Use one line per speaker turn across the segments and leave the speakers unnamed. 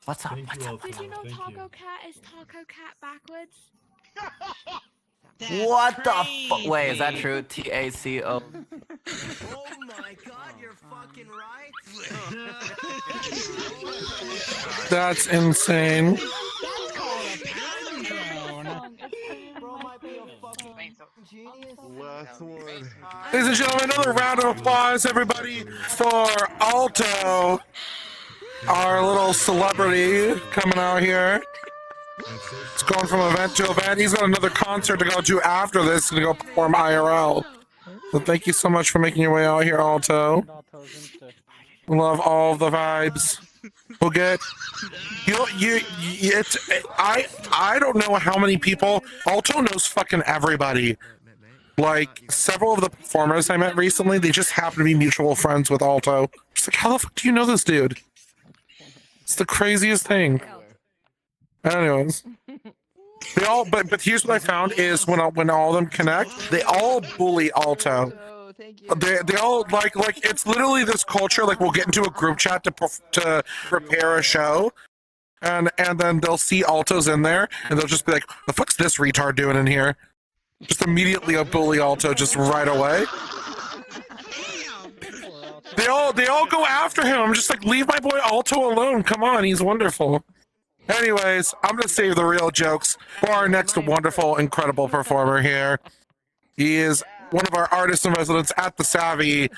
What's up?
Thank
What's
you,
up?
Alto.
Did you know
Thank
Taco
you.
Cat is Taco Cat backwards?
What the fuck? Wait, is that true? TACO.
Oh my god, you're fucking right.
That's insane.
That's called a palindrome.
Bro might be a fucking genius.
Last one.
Ladies and gentlemen, another round of applause, everybody, for Alto, our little celebrity coming out here. It's going from event to event. He's got another concert to go to after this to go perform IRL. So thank you so much for making your way out here, Alto. Love all the vibes. We'll get I don't know how many people. Alto knows fucking everybody. Like several of the performers I met recently, they just happen to be mutual friends with Alto. Just like, how the fuck do you know this dude? It's the craziest thing. Anyways, they all. But here's what I found is when all of them connect, they all bully Alto. They all like it's literally this culture. Like we'll get into a group chat to prepare a show, and then they'll see Altos in there, and they'll just be like, "The fuck's this retard doing in here?" Just immediately a bully Alto just right away. They all go after him. I'm just like, leave my boy Alto alone. Come on, he's wonderful. Anyways, I'm gonna save the real jokes for our next wonderful, incredible performer here. He is one of our artists in residence at the Savvy,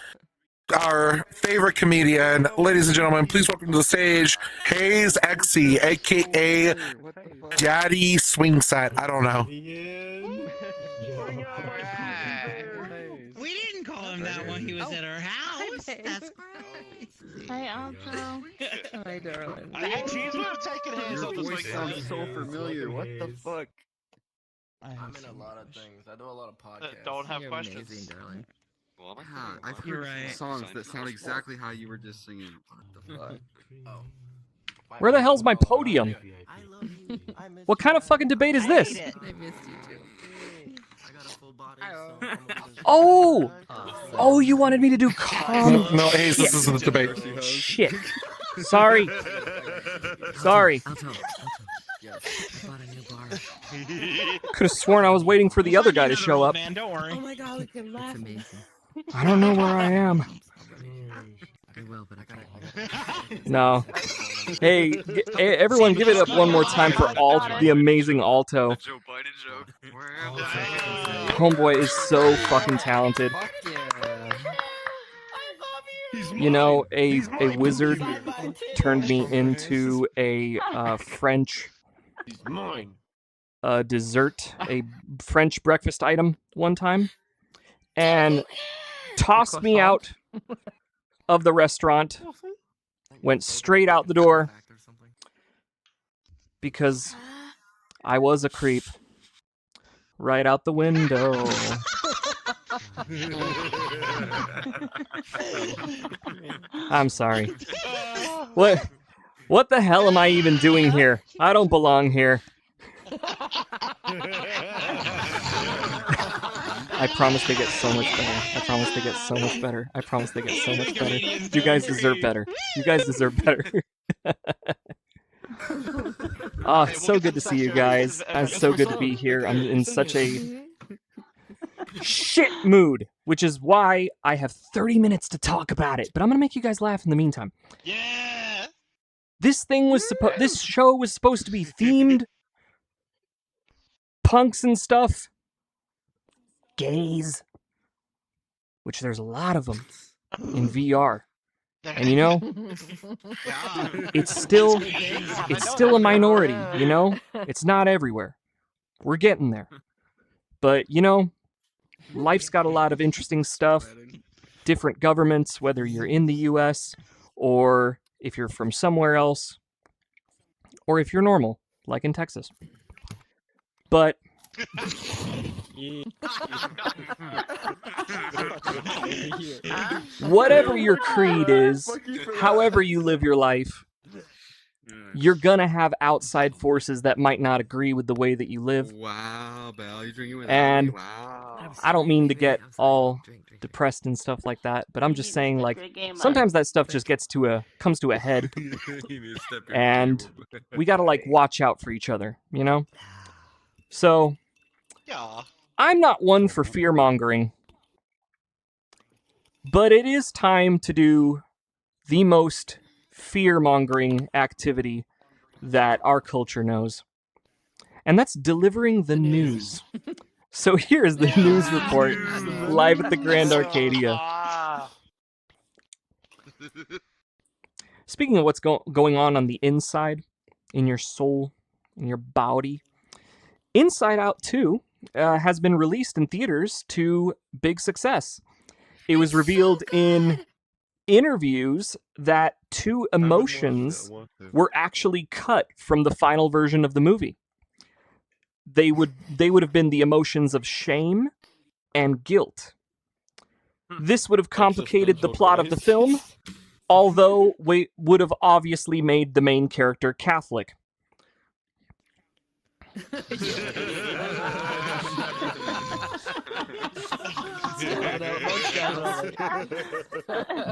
our favorite comedian. Ladies and gentlemen, please welcome to the stage Haze XC, aka Daddy Swing Set. I don't know.
We didn't call him that when he was at our house. That's great.
Hi, Alto.
Hi, darling.
Jeez, would have taken hands off
Your
this
voice sounds so familiar. What the fuck?
I'm in a lot of things. I do a lot of podcasts.
Don't have
You're
questions.
amazing, darling.
Well,
Yeah, I've
You're
heard
right.
songs that sound exactly how you were just singing. What the fuck?
Oh.
Where the hell's my podium?
I love you. I miss
What kind of fucking debate is this?
I missed you too.
I got a full body.
Oh! Oh, you wanted me to do
No, Haze, this isn't a debate.
Shit. Sorry. Sorry.
Alto, yes, I bought a new bar.
Could have sworn I was waiting for the other guy to show up.
Man, don't worry.
Oh my god, look at that. It's amazing.
I don't know where I am.
I will, but I gotta.
No. Hey, everyone give it up one more time for the amazing Alto.
Joe Biden joke.
Homeboy is so fucking talented.
Fuck yeah.
You know, a wizard turned me into a French dessert, a French breakfast item one time, and tossed me out of the restaurant, went straight out the door because I was a creep. Right out the window. I'm sorry. What the hell am I even doing here? I don't belong here. I promise they get so much better. I promise they get so much better. I promise they get so much better. You guys deserve better. You guys deserve better. Oh, it's so good to see you guys. It's so good to be here. I'm in such a shit mood, which is why I have 30 minutes to talk about it. But I'm gonna make you guys laugh in the meantime.
Yeah.
This show was supposed to be themed punks and stuff, gays, which there's a lot of them in VR. And you know, it's still a minority, you know? It's not everywhere. We're getting there. But, you know, life's got a lot of interesting stuff. Different governments, whether you're in the US or if you're from somewhere else, or if you're normal, like in Texas. But whatever your creed is, however you live your life, you're gonna have outside forces that might not agree with the way that you live.
Wow, Belle, you're drinking with
And
wow.
I don't mean to get all depressed and stuff like that. But I'm just saying, like, sometimes that stuff just comes to a head, and we gotta like watch out for each other, you know. So
Yeah.
I'm not one for fear mongering, but it is time to do the most fear mongering activity that our culture knows, and that's delivering the news. So here's the news report live at the Grand Arcadia. Speaking of what's going on the inside, in your soul, in your body, Inside Out 2 has been released in theaters to big success. It was revealed in interviews that two emotions were actually cut from the final version of the movie. They would have been the emotions of shame and guilt. This would have complicated the plot of the film, although we would have obviously made the main character Catholic.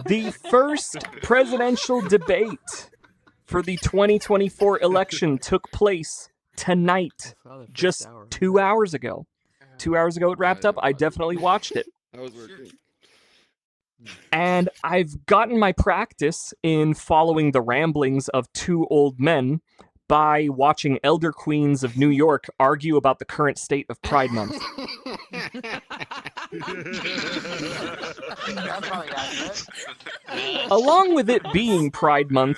The first presidential debate for the 2024 election took place tonight, just 2 hours ago. 2 hours ago it wrapped up. I definitely watched it. And I've gotten my practice in following the ramblings of two old men by watching Elder Queens of New York argue about the current state of Pride Month. Along with it being Pride Month,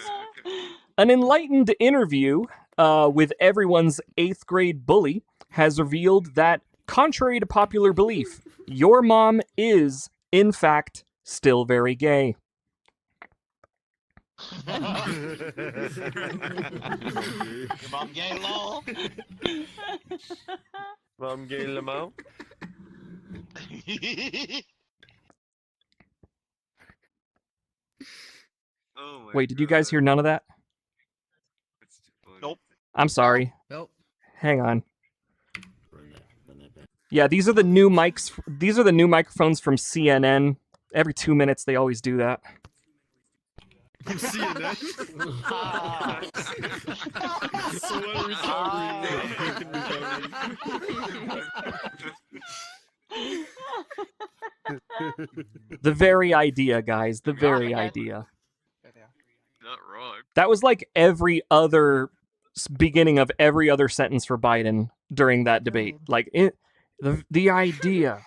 an enlightened interview with everyone's 8th grade bully has revealed that, contrary to popular belief, your mom is, in fact, still very gay.
Your mom gay law.
Mom gay Lamau.
Wait, did you guys hear none of that?
Nope.
I'm sorry.
Nope.
Hang on. Yeah, these are the new mics. These are the new microphones from CNN. Every 2 minutes, they always do that.
CNN. Sweat recovery.
The very idea, guys. The very idea.
Not wrong.
That was like every other beginning of every other sentence for Biden during that debate. Like the idea.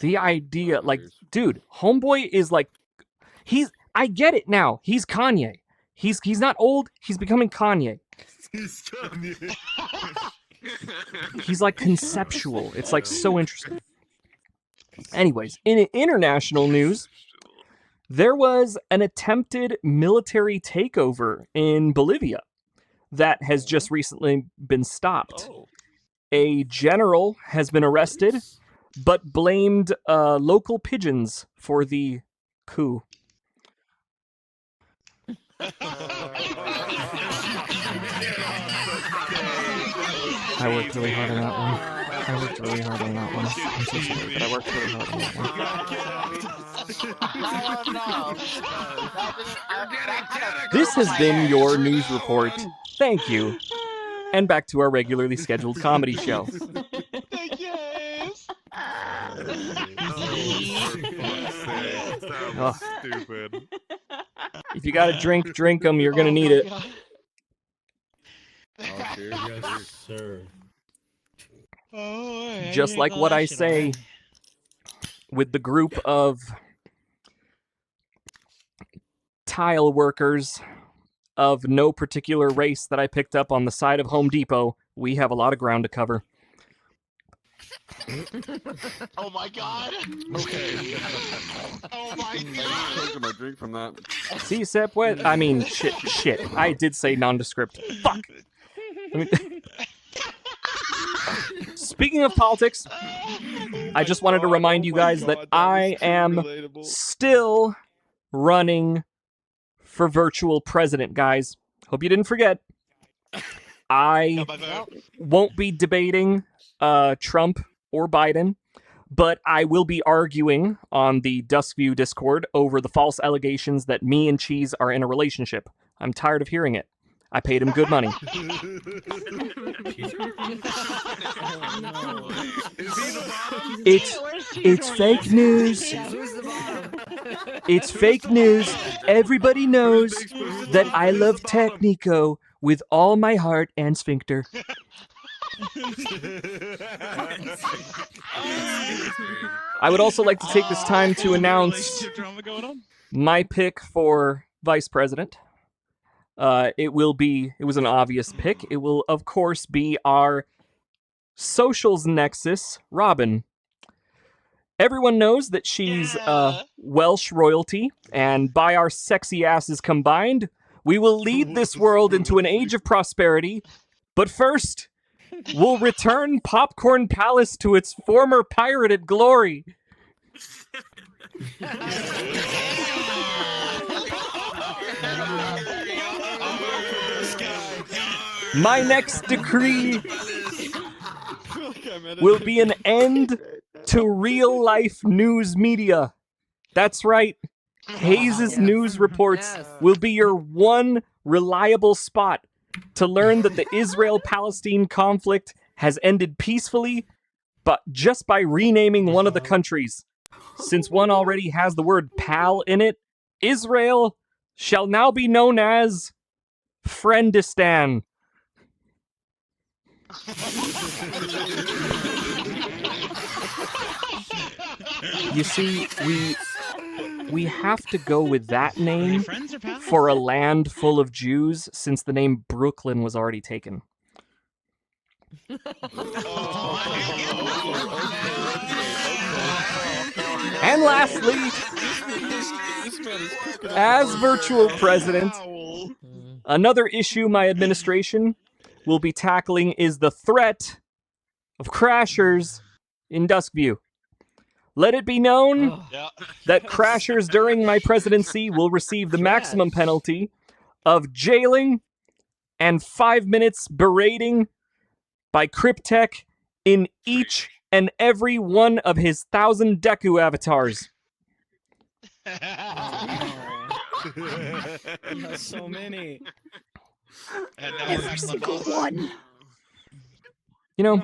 The idea. Like, dude, homeboy is like, I get it now. He's Kanye. He's not old. He's becoming Kanye.
He's Kanye.
He's like conceptual. It's like so interesting. Anyways, in international news, there was an attempted military takeover in Bolivia that has just recently been stopped. A general has been arrested, but blamed local pigeons for the coup. I worked really hard on that one. I'm so sorry, but I worked really hard on that one. This has been your news report. Thank you. And back to our regularly scheduled comedy show.
Thank you, Haze.
Oh.
Stupid.
If you got a drink, drink them. You're going to need it.
Yes, sir.
Just like what I say with the group of tile workers of no particular race that I picked up on the side of Home Depot, we have a lot of ground to cover.
Oh my god.
Okay.
Oh my
I'm
god.
taking my drink from that.
See, Sep, what? I mean, shit. I did say nondescript. Fuck. Speaking of politics, I just wanted to remind you guys that I am still running for virtual president, guys. Hope you didn't forget. I won't be debating Trump or Biden, But I will be arguing on the Duskview Discord over the false allegations that me and Cheese are in a relationship. I'm tired of hearing it. I paid him good money. It's fake news. It's fake news. Everybody knows that I love Technico with all my heart and sphincter. I would also like to take this time to announce my pick for vice president. It was an obvious pick. It will, of course, be our socials nexus, Robin. Everyone knows that she's Welsh royalty, and by our sexy asses combined, we will lead this world into an age of prosperity. But first, we'll return Popcorn Palace to its former pirated glory. My next decree will be an end to real-life news media. That's right. Haze's news reports will be your one reliable spot to learn that the Israel-Palestine conflict has ended peacefully, but just by renaming one of the countries. Since one already has the word pal in it, Israel shall now be known as Friendistan. You see, we have to go with that name for a land full of Jews, since the name Brooklyn was already taken. And lastly, as virtual president, another issue my administration will be tackling is the threat of crashers in Duskview. Let it be known that crashers during my presidency will receive the maximum penalty of jailing and 5 minutes berating by Cryptech in each and every one of his 1,000 Deku avatars.
So many.
Every single one. You know,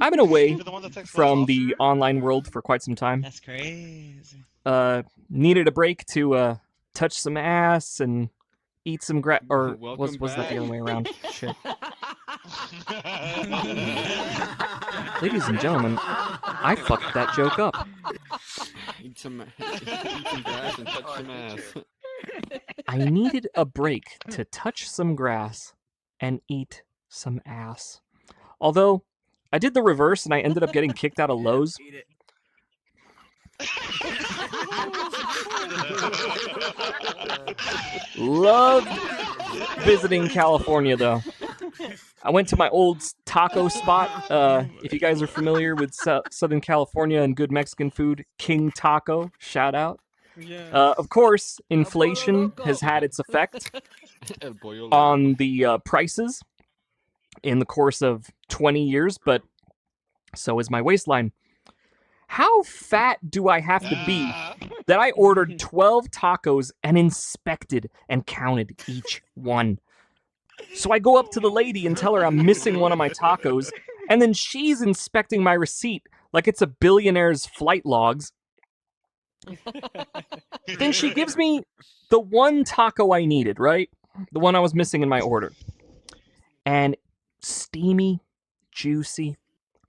I've been away from the online world for quite some time.
That's crazy.
Needed a break to touch some ass and eat some or was that the other way around? Shit. Ladies and gentlemen, I fucked that joke up.
Eat some grass and touch some ass.
I needed a break to touch some grass and eat some ass. Although, I did the reverse and I ended up getting kicked out of Lowe's. Loved visiting California, though. I went to my old taco spot. If you guys are familiar with Southern California and good Mexican food, King Taco, shout out. Of course, inflation has had its effect on the prices in the course of 20 years, but so is my waistline. How fat do I have to be that I ordered 12 tacos and inspected and counted each one? So I go up to the lady and tell her I'm missing one of my tacos, and then she's inspecting my receipt like it's a billionaire's flight logs. Then she gives me the one taco I needed, right? The one I was missing in my order. And steamy, juicy,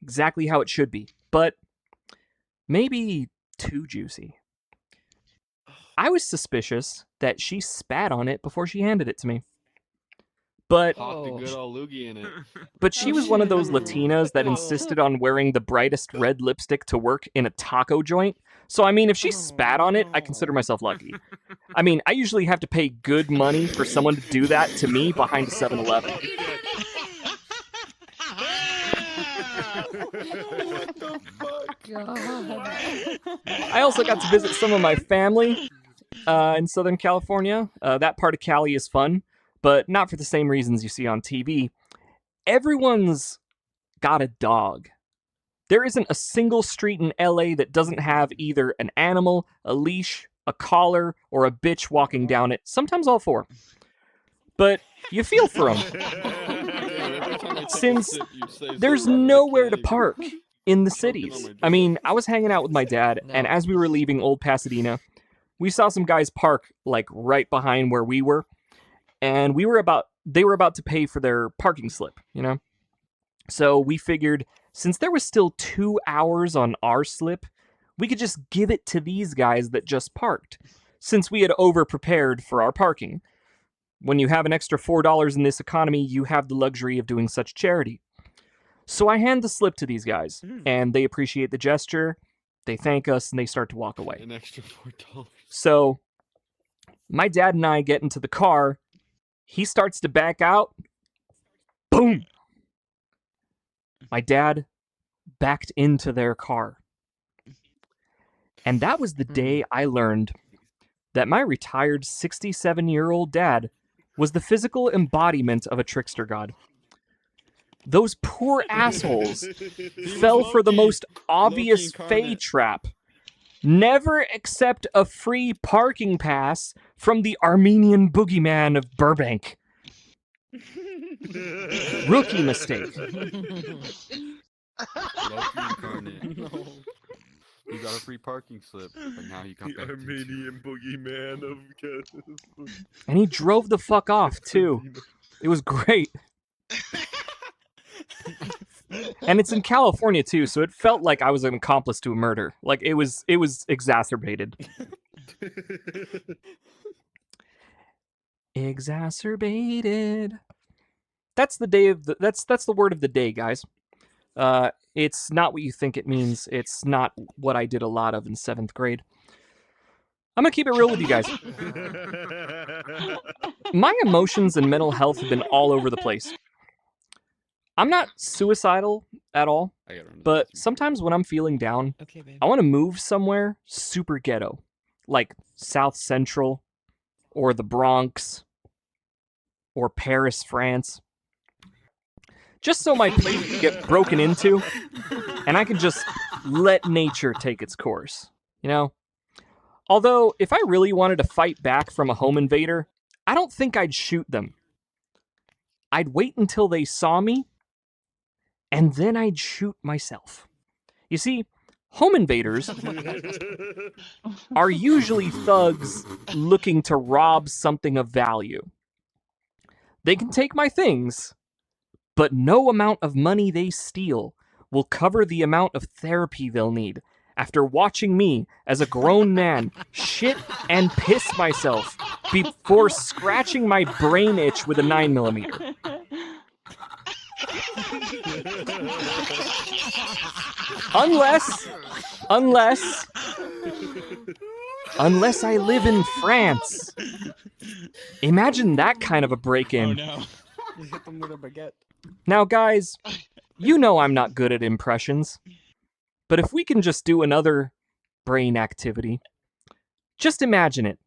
exactly how it should be, but maybe too juicy. I was suspicious that she spat on it before she handed it to me. But
good old loogie in it.
But she was one of those Latinas that insisted on wearing the brightest red lipstick to work in a taco joint. So, I mean, if she spat on it, I consider myself lucky. I mean, I usually have to pay good money for someone to do that to me behind a 7-Eleven.
What the fuck? God.
I also got to visit some of my family in Southern California. That part of Cali is fun, but not for the same reasons you see on TV. Everyone's got a dog. There isn't a single street in LA that doesn't have either an animal, a leash, a collar, or a bitch walking down it, sometimes all four. But you feel for them, since there's nowhere to park in the cities. I mean, I was hanging out with my dad, and as we were leaving Old Pasadena, we saw some guys park like right behind where we were, and they were about to pay for their parking slip, you know? So we figured, since there was still 2 hours on our slip, we could just give it to these guys that just parked, since we had over-prepared for our parking. When you have an extra $4 in this economy, you have the luxury of doing such charity. So I hand the slip to these guys, and they appreciate the gesture, they thank us, and they start to walk away.
An extra $4.
So my dad and I get into the car. He starts to back out. Boom! My dad backed into their car. And that was the day I learned that my retired 67-year-old dad was the physical embodiment of a trickster god. Those poor assholes fell for the most obvious Fae trap. Never accept a free parking pass from the Armenian boogeyman of Burbank. Rookie mistake.
Loki incarnate. No. You got a free parking slip, but now you got
The Armenian boogeyman of...
And he drove the fuck off, too. It was great. And it's in California, too, so it felt like I was an accomplice to a murder. Like, it was exacerbated. Exacerbated. That's the day of that's the word of the day, guys. It's not what you think it means. It's not what I did a lot of in 7th grade. I'm gonna keep it real with you guys. My emotions and mental health have been all over the place. I'm not suicidal at all, but sometimes when I'm feeling down, I want to move somewhere super ghetto, like South Central, or the Bronx, or Paris, France. Just so my place can get broken into, and I can just let nature take its course, you know? Although, if I really wanted to fight back from a home invader, I don't think I'd shoot them. I'd wait until they saw me, and then I'd shoot myself. You see, home invaders are usually thugs looking to rob something of value. They can take my things, but no amount of money they steal will cover the amount of therapy they'll need after watching me as a grown man shit and piss myself before scratching my brain itch with a 9mm. Unless I live in France. Imagine that kind of a break-in.
Oh no. You hit them with a baguette.
Now, guys, you know I'm not good at impressions. But if we can just do another brain activity, just imagine it.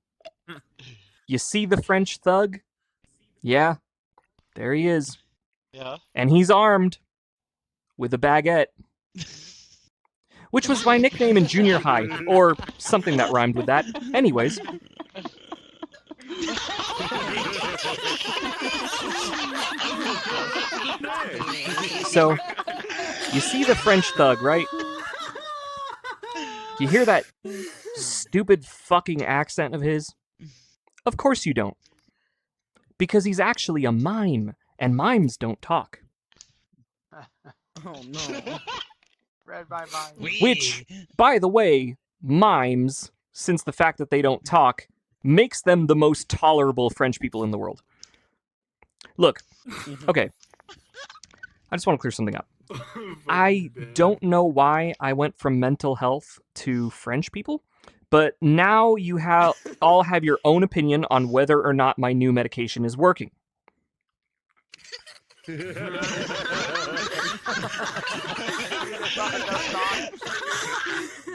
You see the French thug? Yeah, there he is.
Yeah.
And he's armed with a baguette. Which was my nickname in junior high, or something that rhymed with that. Anyways. So, you see the French thug, right? You hear that stupid fucking accent of his? Of course you don't. Because he's actually a mime, and mimes don't talk.
Oh no.
Read by mine.
Which, by the way, mimes, since the fact that they don't talk, makes them the most tolerable French people in the world. Look, okay. I just want to clear something up. I don't know why I went from mental health to French people, but now you all have your own opinion on whether or not my new medication is working.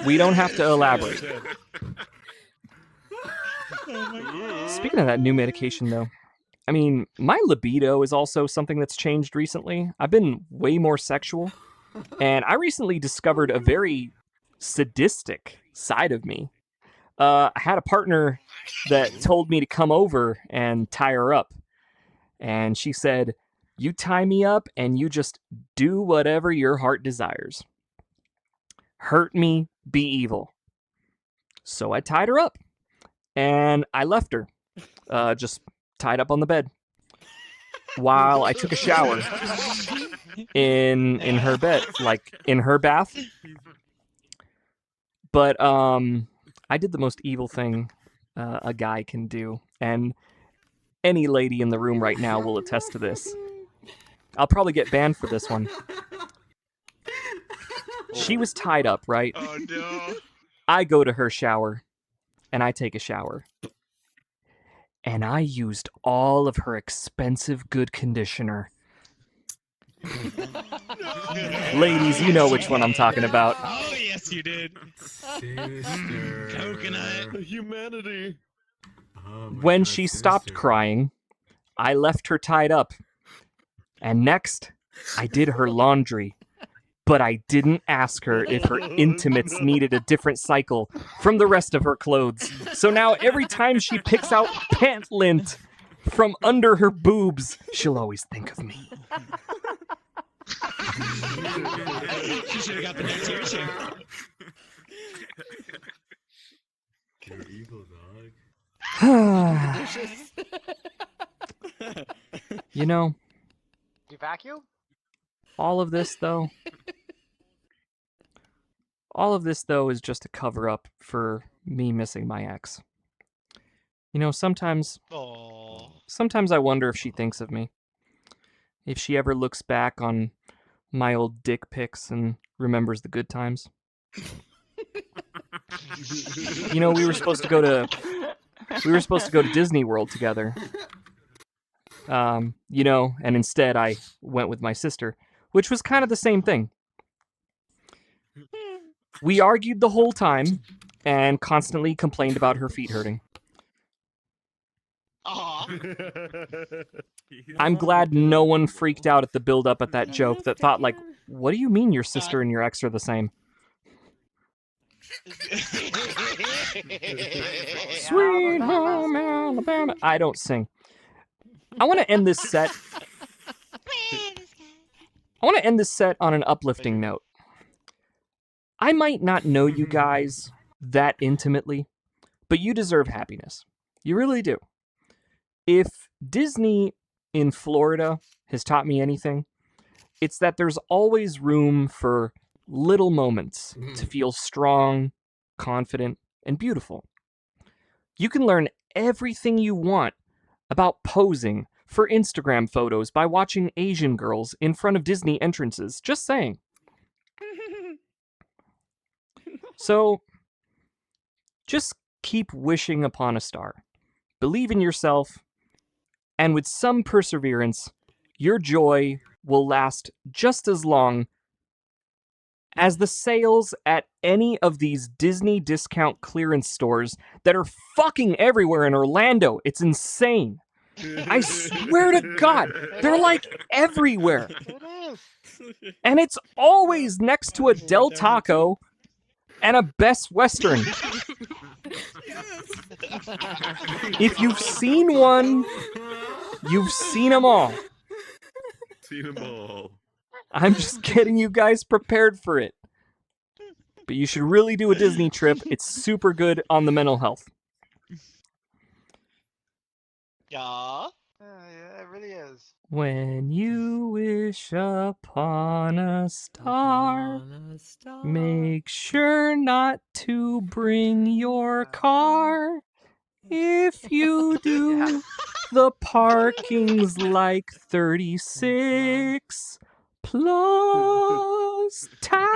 We don't have to elaborate. Speaking of that new medication, though, I mean, my libido is also something that's changed recently. I've been way more sexual. And I recently discovered a very sadistic side of me. I had a partner that told me to come over and tie her up. And she said, "You tie me up and you just do whatever your heart desires. Hurt me, be evil." So I tied her up and I left her, just tied up on the bed while I took a shower in her bed, like in her bath. But I did the most evil thing a guy can do, and any lady in the room right now will attest to this. I'll probably get banned for this one. She was tied up, right?
Oh no.
I go to her shower, and I take a shower. And I used all of her expensive good conditioner. Ladies, you know which one I'm talking about.
Oh yes, you did. Coconut.
Humanity.
When she stopped crying, I left her tied up. And next, I did her laundry. But I didn't ask her if her intimates needed a different cycle from the rest of her clothes. So now every time she picks out pant lint from under her boobs, she'll always think of me.
She should have got the next year too.
You're evil, dog.
You know,
You vacuum?
all of this though is just a cover up for me missing my ex. You know, sometimes I wonder if she thinks of me. If she ever looks back on my old dick pics and remembers the good times. You know, we were supposed to go to Disney World together. You know, and instead I went with my sister, which was kind of the same thing. We argued the whole time and constantly complained about her feet hurting. I'm glad no one freaked out at the build-up at that joke that thought, like, what do you mean your sister and your ex are the same? Sweet home Alabama. I don't sing. I want to end this set on an uplifting note. I might not know you guys that intimately, but you deserve happiness. You really do. If Disney in Florida has taught me anything, it's that there's always room for little moments to feel strong, confident, and beautiful. You can learn everything you want about posing for Instagram photos by watching Asian girls in front of Disney entrances. Just saying. So, just keep wishing upon a star. Believe in yourself, and with some perseverance, your joy will last just as long as the sales at any of these Disney discount clearance stores that are fucking everywhere in Orlando. It's insane. I swear to God, they're like everywhere. And it's always next to a Del Taco and a Best Western. If you've seen one, you've seen them all.
Seen them all.
I'm just getting you guys prepared for it. But you should really do a Disney trip. It's super good on the mental health.
Yeah. Yeah, it really is.
When you wish upon a star, make sure not to bring your car. If you do, the parking's like 36 plus tax.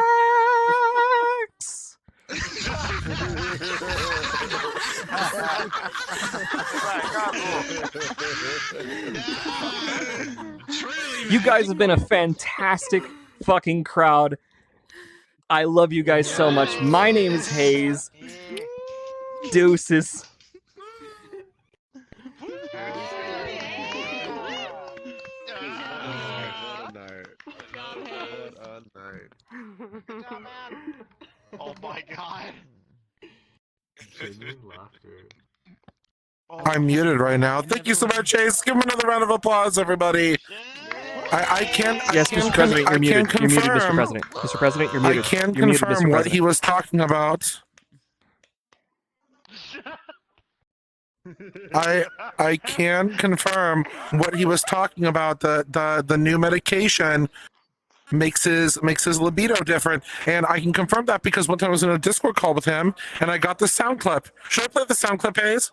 You guys have been a fantastic fucking crowd. I love you guys so much. My name is Haze. Deuces.
What a night. What a night.
Genuine laughter.
I'm muted right now. Thank you so much, Haze. Give him another round of applause, everybody. I can't.
Yes, Mr. President, you're muted. You're muted, Mr. President. Mr. President, you're muted.
I can
You're muted,
confirm
Mr.
what
President.
he was talking about. I can confirm what he was talking about. The new medication makes his libido different, and I can confirm that because one time I was in a Discord call with him, and I got the sound clip. Should I play the sound clip, Haze?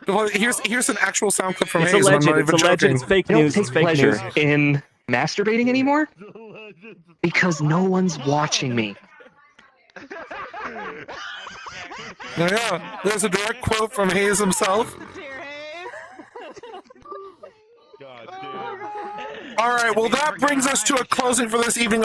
Well, here's an actual sound clip from
It's
Haze.
alleged.
I'm not
It's
even
alleged.
joking.
It's fake
I don't
news.
take
It's fake
pleasure
news.
in masturbating anymore because no one's watching me.
Yeah, there's a direct quote from Haze himself.
God damn.
All right, well, that brings us to a closing for this evening.